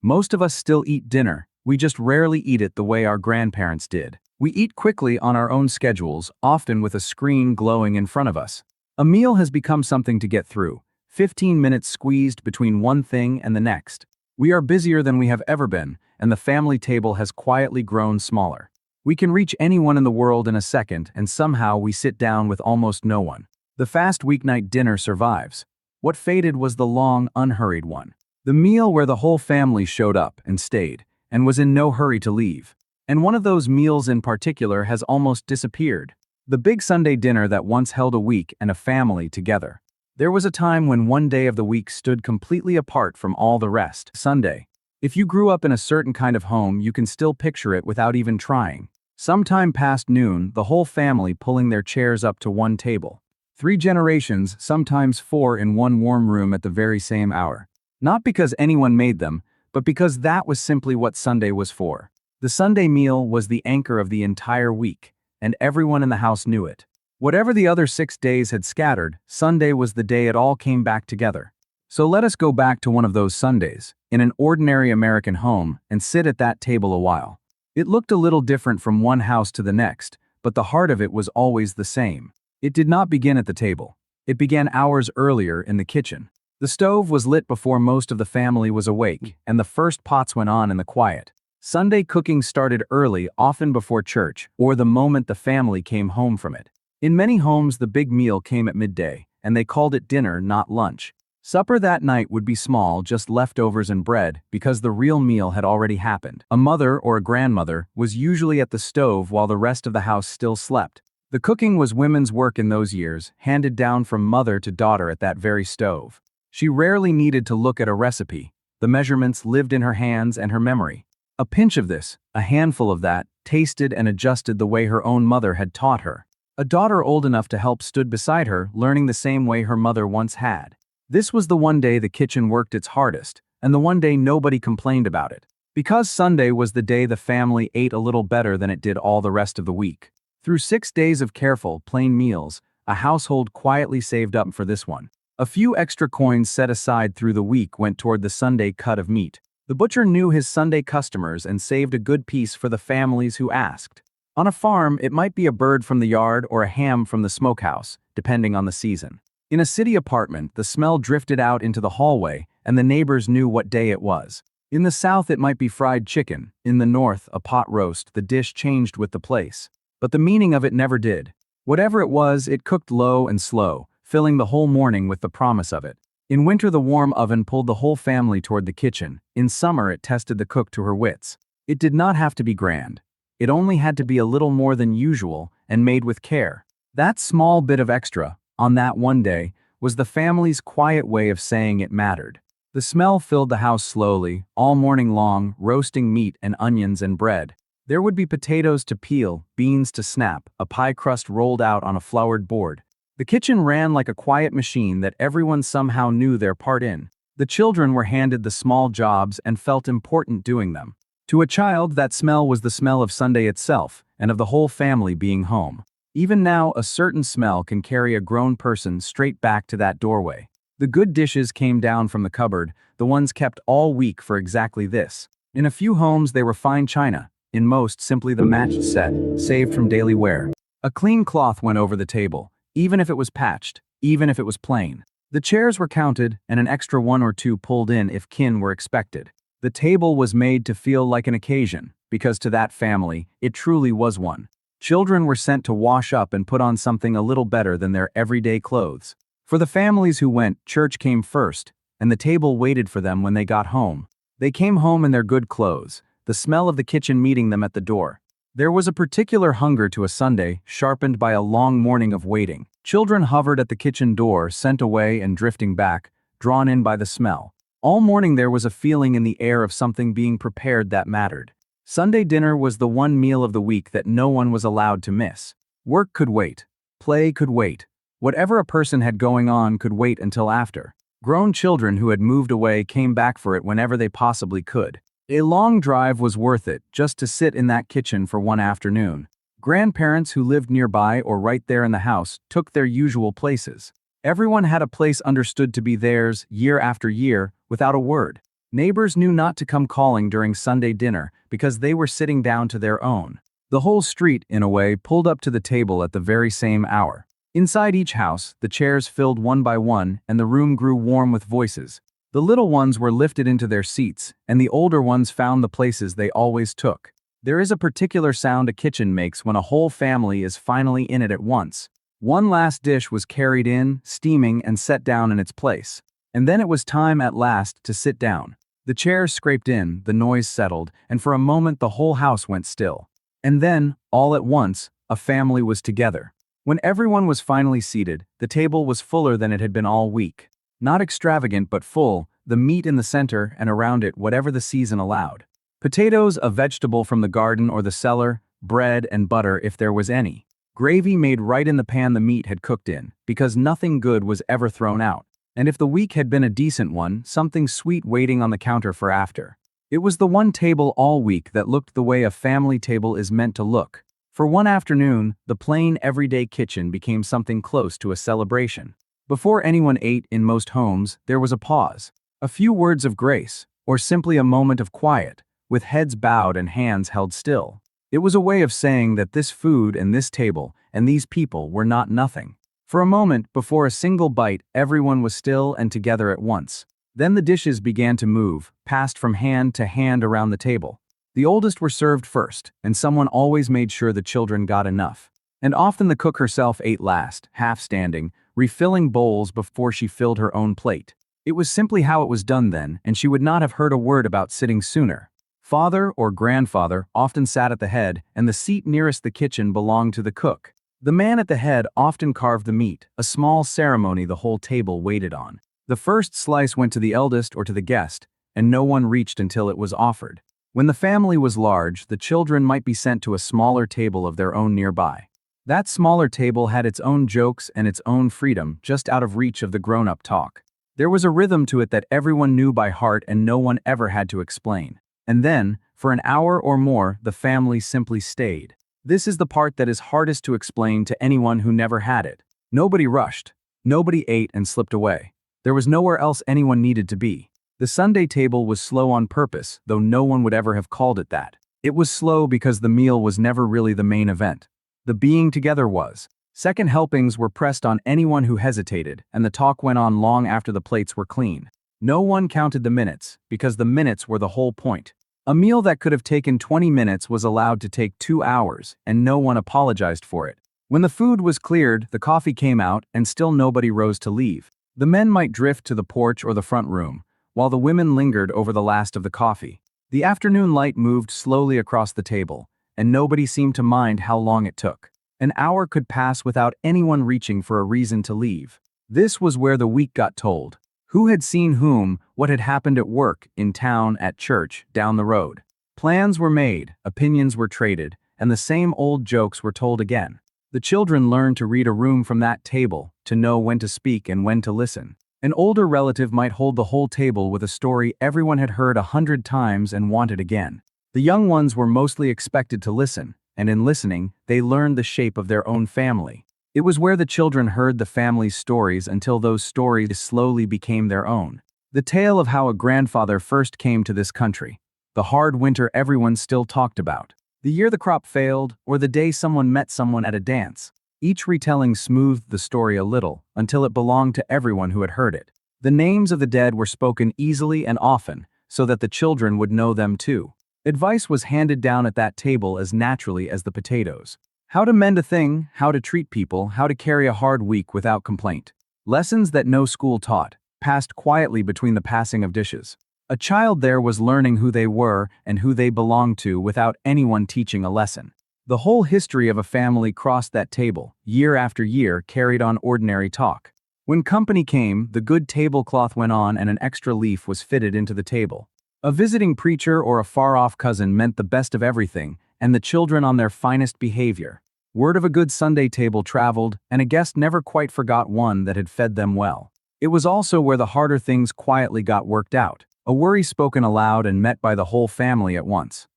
Most of us still eat dinner, we just rarely eat it the way our grandparents did. We eat quickly on our own schedules, often with a screen glowing in front of us. A meal has become something to get through, 15 minutes squeezed between one thing and the next. We are busier than we have ever been, and the family table has quietly grown smaller. We can reach anyone in the world in a second, and somehow we sit down with almost no one. The fast weeknight dinner survives. What faded was the long, unhurried one. The meal where the whole family showed up and stayed, and was in no hurry to leave. And one of those meals in particular has almost disappeared. The big Sunday dinner that once held a week and a family together. There was a time when one day of the week stood completely apart from all the rest. Sunday. If you grew up in a certain kind of home, you can still picture it without even trying. Sometime past noon, the whole family pulling their chairs up to one table. 3 generations, sometimes 4 in one warm room at the very same hour. Not because anyone made them, but because that was simply what Sunday was for. The Sunday meal was the anchor of the entire week, and everyone in the house knew it. Whatever the other 6 days had scattered, Sunday was the day it all came back together. So let us go back to one of those Sundays, in an ordinary American home, and sit at that table a while. It looked a little different from one house to the next, but the heart of it was always the same. It did not begin at the table. It began hours earlier in the kitchen. The stove was lit before most of the family was awake, and the first pots went on in the quiet. Sunday cooking started early, often before church, or the moment the family came home from it. In many homes, the big meal came at midday, and they called it dinner, not lunch. Supper that night would be small, just leftovers and bread, because the real meal had already happened. A mother or a grandmother was usually at the stove while the rest of the house still slept. The cooking was women's work in those years, handed down from mother to daughter at that very stove. She rarely needed to look at a recipe. The measurements lived in her hands and her memory. A pinch of this, a handful of that, tasted and adjusted the way her own mother had taught her. A daughter old enough to help stood beside her, learning the same way her mother once had. This was the one day the kitchen worked its hardest, and the one day nobody complained about it. Because Sunday was the day the family ate a little better than it did all the rest of the week. Through 6 days of careful, plain meals, a household quietly saved up for this one. A few extra coins set aside through the week went toward the Sunday cut of meat. The butcher knew his Sunday customers and saved a good piece for the families who asked. On a farm, it might be a bird from the yard or a ham from the smokehouse, depending on the season. In a city apartment, the smell drifted out into the hallway, and the neighbors knew what day it was. In the South, it might be fried chicken. In the North, a pot roast. The dish changed with the place. But the meaning of it never did. Whatever it was, it cooked low and slow, filling the whole morning with the promise of it. In winter, the warm oven pulled the whole family toward the kitchen. In summer, it tested the cook to her wits. It did not have to be grand. It only had to be a little more than usual and made with care. That small bit of extra, on that one day, was the family's quiet way of saying it mattered. The smell filled the house slowly, all morning long, roasting meat and onions and bread. There would be potatoes to peel, beans to snap, a pie crust rolled out on a floured board. The kitchen ran like a quiet machine that everyone somehow knew their part in. The children were handed the small jobs and felt important doing them. To a child, that smell was the smell of Sunday itself, and of the whole family being home. Even now, a certain smell can carry a grown person straight back to that doorway. The good dishes came down from the cupboard, the ones kept all week for exactly this. In a few homes, they were fine china. In most, simply the matched set, saved from daily wear. A clean cloth went over the table, even if it was patched, even if it was plain. The chairs were counted, and an extra 1 or 2 pulled in if kin were expected. The table was made to feel like an occasion, because to that family, it truly was one. Children were sent to wash up and put on something a little better than their everyday clothes. For the families who went, church came first, and the table waited for them when they got home. They came home in their good clothes, the smell of the kitchen meeting them at the door. There was a particular hunger to a Sunday, sharpened by a long morning of waiting. Children hovered at the kitchen door, sent away and drifting back, drawn in by the smell. All morning there was a feeling in the air of something being prepared that mattered. Sunday dinner was the one meal of the week that no one was allowed to miss. Work could wait. Play could wait. Whatever a person had going on could wait until after. Grown children who had moved away came back for it whenever they possibly could. A long drive was worth it just to sit in that kitchen for one afternoon. Grandparents who lived nearby or right there in the house took their usual places. Everyone had a place understood to be theirs year after year without a word. Neighbors knew not to come calling during Sunday dinner because they were sitting down to their own. The whole street, in a way, pulled up to the table at the very same hour. Inside each house, the chairs filled one by one, and the room grew warm with voices. The little ones were lifted into their seats, and the older ones found the places they always took. There is a particular sound a kitchen makes when a whole family is finally in it at once. One last dish was carried in, steaming, and set down in its place. And then it was time at last to sit down. The chairs scraped in, the noise settled, and for a moment the whole house went still. And then, all at once, a family was together. When everyone was finally seated, the table was fuller than it had been all week. Not extravagant but full, the meat in the center and around it whatever the season allowed. Potatoes, a vegetable from the garden or the cellar, bread and butter if there was any. Gravy made right in the pan the meat had cooked in, because nothing good was ever thrown out. And if the week had been a decent one, something sweet waiting on the counter for after. It was the one table all week that looked the way a family table is meant to look. For one afternoon, the plain everyday kitchen became something close to a celebration. Before anyone ate in most homes, there was a pause. A few words of grace, or simply a moment of quiet, with heads bowed and hands held still. It was a way of saying that this food and this table and these people were not nothing. For a moment, before a single bite, everyone was still and together at once. Then the dishes began to move, passed from hand to hand around the table. The oldest were served first, and someone always made sure the children got enough. And often the cook herself ate last, half standing, refilling bowls before she filled her own plate. It was simply how it was done then, and she would not have heard a word about sitting sooner. Father or grandfather often sat at the head, and the seat nearest the kitchen belonged to the cook. The man at the head often carved the meat, a small ceremony the whole table waited on. The first slice went to the eldest or to the guest, and no one reached until it was offered. When the family was large, the children might be sent to a smaller table of their own nearby. That smaller table had its own jokes and its own freedom, just out of reach of the grown-up talk. There was a rhythm to it that everyone knew by heart and no one ever had to explain. And then, for an hour or more, the family simply stayed. This is the part that is hardest to explain to anyone who never had it. Nobody rushed. Nobody ate and slipped away. There was nowhere else anyone needed to be. The Sunday table was slow on purpose, though no one would ever have called it that. It was slow because the meal was never really the main event. The being together was. Second helpings were pressed on anyone who hesitated, and the talk went on long after the plates were clean. No one counted the minutes, because the minutes were the whole point. A meal that could have taken 20 minutes was allowed to take 2 hours, and no one apologized for it. When the food was cleared, the coffee came out, and still nobody rose to leave. The men might drift to the porch or the front room, while the women lingered over the last of the coffee. The afternoon light moved slowly across the table, and nobody seemed to mind how long it took. An hour could pass without anyone reaching for a reason to leave. This was where the week got told. Who had seen whom, what had happened at work, in town, at church, down the road. Plans were made, opinions were traded, and the same old jokes were told again. The children learned to read a room from that table, to know when to speak and when to listen. An older relative might hold the whole table with a story everyone had heard 100 times and wanted again. The young ones were mostly expected to listen, and in listening, they learned the shape of their own family. It was where the children heard the family's stories until those stories slowly became their own. The tale of how a grandfather first came to this country. The hard winter everyone still talked about. The year the crop failed, or the day someone met someone at a dance. Each retelling smoothed the story a little, until it belonged to everyone who had heard it. The names of the dead were spoken easily and often, so that the children would know them too. Advice was handed down at that table as naturally as the potatoes. How to mend a thing, how to treat people, how to carry a hard week without complaint. Lessons that no school taught, passed quietly between the passing of dishes. A child there was learning who they were and who they belonged to without anyone teaching a lesson. The whole history of a family crossed that table, year after year carried on ordinary talk. When company came, the good tablecloth went on and an extra leaf was fitted into the table. A visiting preacher or a far-off cousin meant the best of everything, and the children on their finest behavior. Word of a good Sunday table traveled, and a guest never quite forgot one that had fed them well. It was also where the harder things quietly got worked out, a worry spoken aloud and met by the whole family at once.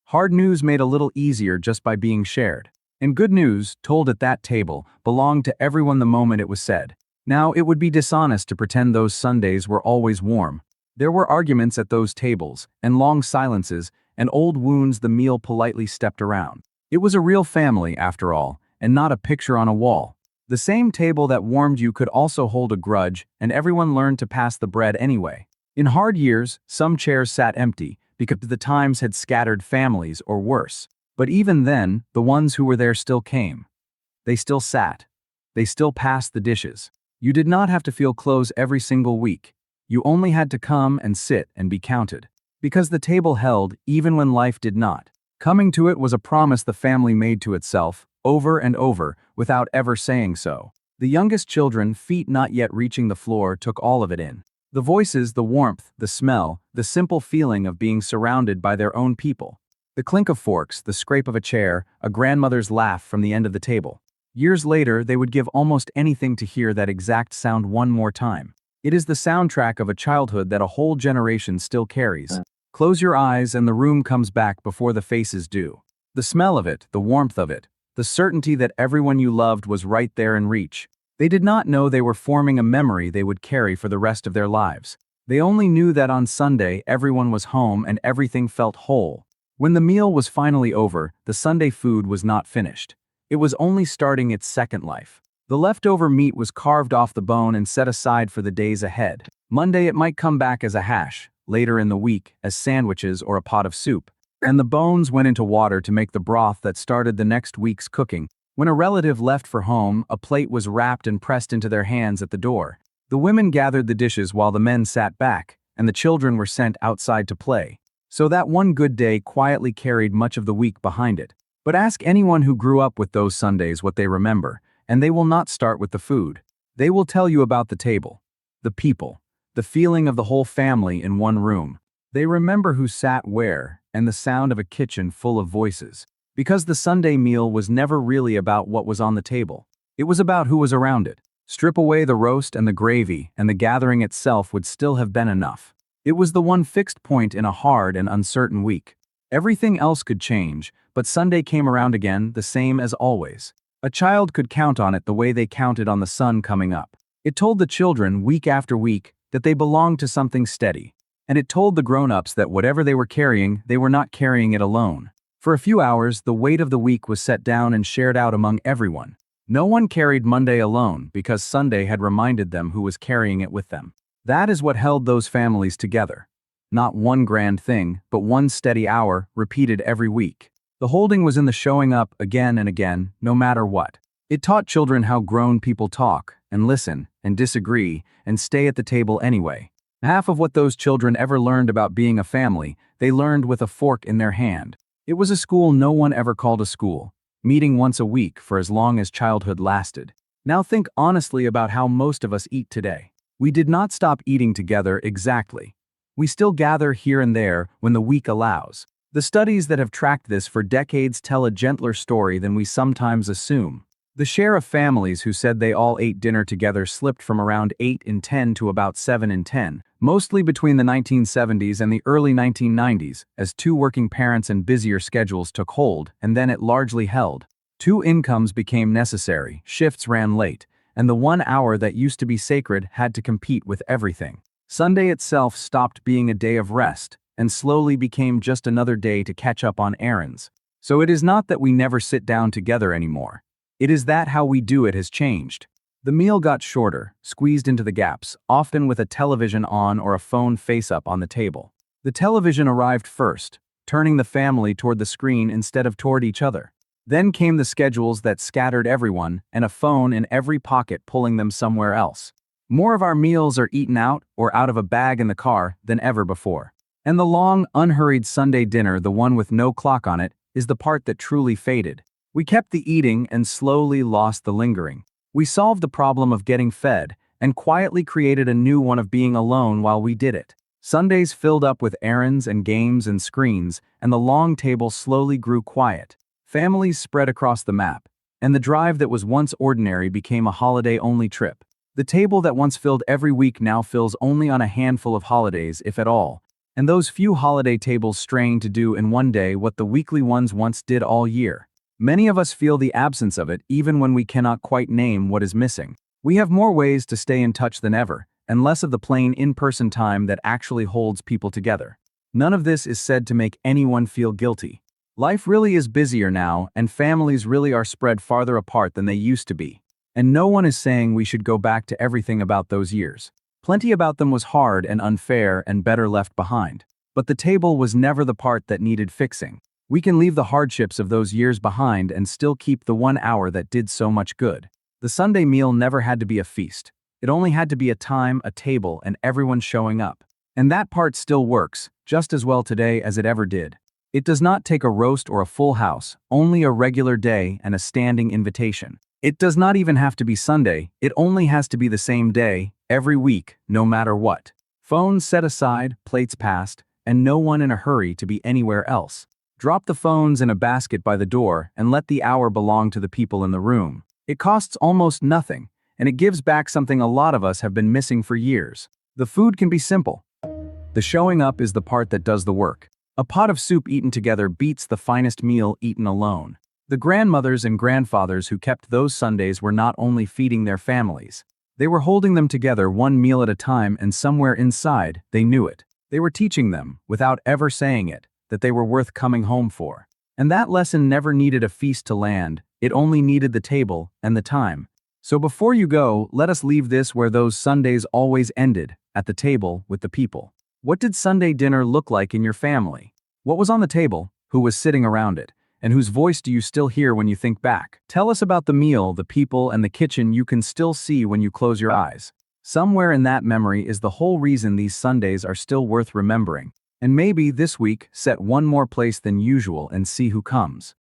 Hard news made a little easier just by being shared. And good news, told at that table, belonged to everyone the moment it was said. Now, it would be dishonest to pretend those Sundays were always warm. There were arguments at those tables, and long silences, and old wounds the meal politely stepped around. It was a real family, after all, and not a picture on a wall. The same table that warmed you could also hold a grudge, and everyone learned to pass the bread anyway. In hard years, some chairs sat empty, because the times had scattered families or worse. But even then, the ones who were there still came. They still sat. They still passed the dishes. You did not have to feel close every single week. You only had to come and sit and be counted. Because the table held even when life did not. Coming to it was a promise the family made to itself, over and over, without ever saying so. The youngest children, feet not yet reaching the floor, took all of it in. The voices, the warmth, the smell, the simple feeling of being surrounded by their own people. The clink of forks, the scrape of a chair, a grandmother's laugh from the end of the table. Years later, they would give almost anything to hear that exact sound one more time. It is the soundtrack of a childhood that a whole generation still carries. Close your eyes and the room comes back before the faces do. The smell of it, the warmth of it, the certainty that everyone you loved was right there in reach. They did not know they were forming a memory they would carry for the rest of their lives. They only knew that on Sunday everyone was home and everything felt whole. When the meal was finally over, the Sunday food was not finished. It was only starting its second life. The leftover meat was carved off the bone and set aside for the days ahead. Monday it might come back as a hash, later in the week as sandwiches or a pot of soup. And the bones went into water to make the broth that started the next week's cooking. When a relative left for home, a plate was wrapped and pressed into their hands at the door. The women gathered the dishes while the men sat back, and the children were sent outside to play. So that one good day quietly carried much of the week behind it. But ask anyone who grew up with those Sundays what they remember, and they will not start with the food. They will tell you about the table, the people, the feeling of the whole family in one room. They remember who sat where, and the sound of a kitchen full of voices. Because the Sunday meal was never really about what was on the table. It was about who was around it. Strip away the roast and the gravy, and the gathering itself would still have been enough. It was the one fixed point in a hard and uncertain week. Everything else could change, but Sunday came around again, the same as always. A child could count on it the way they counted on the sun coming up. It told the children, week after week, that they belonged to something steady. And it told the grown-ups that whatever they were carrying, they were not carrying it alone. For a few hours, the weight of the week was set down and shared out among everyone. No one carried Monday alone because Sunday had reminded them who was carrying it with them. That is what held those families together. Not one grand thing, but one steady hour, repeated every week. The holding was in the showing up again and again, no matter what. It taught children how grown people talk, and listen, and disagree, and stay at the table anyway. Half of what those children ever learned about being a family, they learned with a fork in their hand. It was a school no one ever called a school, meeting once a week for as long as childhood lasted. Now think honestly about how most of us eat today. We did not stop eating together exactly. We still gather here and there when the week allows. The studies that have tracked this for decades tell a gentler story than we sometimes assume. The share of families who said they all ate dinner together slipped from around 8 in 10 to about 7 in 10, mostly between the 1970s and the early 1990s, as two working parents and busier schedules took hold, and then it largely held. Two incomes became necessary, shifts ran late, and the 1 hour that used to be sacred had to compete with everything. Sunday itself stopped being a day of rest, and slowly became just another day to catch up on errands. So it is not that we never sit down together anymore. It is that how we do it has changed. The meal got shorter, squeezed into the gaps, often with a television on or a phone face-up on the table. The television arrived first, turning the family toward the screen instead of toward each other. Then came the schedules that scattered everyone, and a phone in every pocket pulling them somewhere else. More of our meals are eaten out or out of a bag in the car than ever before. And the long, unhurried Sunday dinner, the one with no clock on it, is the part that truly faded. We kept the eating and slowly lost the lingering. We solved the problem of getting fed and quietly created a new one of being alone while we did it. Sundays filled up with errands and games and screens, and the long table slowly grew quiet. Families spread across the map, and the drive that was once ordinary became a holiday-only trip. The table that once filled every week now fills only on a handful of holidays, if at all, and those few holiday tables strain to do in one day what the weekly ones once did all year. Many of us feel the absence of it even when we cannot quite name what is missing. We have more ways to stay in touch than ever, and less of the plain in-person time that actually holds people together. None of this is said to make anyone feel guilty. Life really is busier now, and families really are spread farther apart than they used to be. And no one is saying we should go back to everything about those years. Plenty about them was hard and unfair and better left behind. But the table was never the part that needed fixing. We can leave the hardships of those years behind and still keep the 1 hour that did so much good. The Sunday meal never had to be a feast. It only had to be a time, a table, and everyone showing up. And that part still works, just as well today as it ever did. It does not take a roast or a full house, only a regular day and a standing invitation. It does not even have to be Sunday, it only has to be the same day, every week, no matter what. Phones set aside, plates passed, and no one in a hurry to be anywhere else. Drop the phones in a basket by the door and let the hour belong to the people in the room. It costs almost nothing, and it gives back something a lot of us have been missing for years. The food can be simple. The showing up is the part that does the work. A pot of soup eaten together beats the finest meal eaten alone. The grandmothers and grandfathers who kept those Sundays were not only feeding their families. They were holding them together one meal at a time, and somewhere inside, they knew it. They were teaching them, without ever saying it, that they were worth coming home for. And that lesson never needed a feast to land, it only needed the table and the time. So before you go, let us leave this where those Sundays always ended, at the table with the people. What did Sunday dinner look like in your family? What was on the table? Who was sitting around it? And whose voice do you still hear when you think back? Tell us about the meal, the people, and the kitchen you can still see when you close your eyes. Somewhere in that memory is the whole reason these Sundays are still worth remembering. And maybe this week, set one more place than usual and see who comes.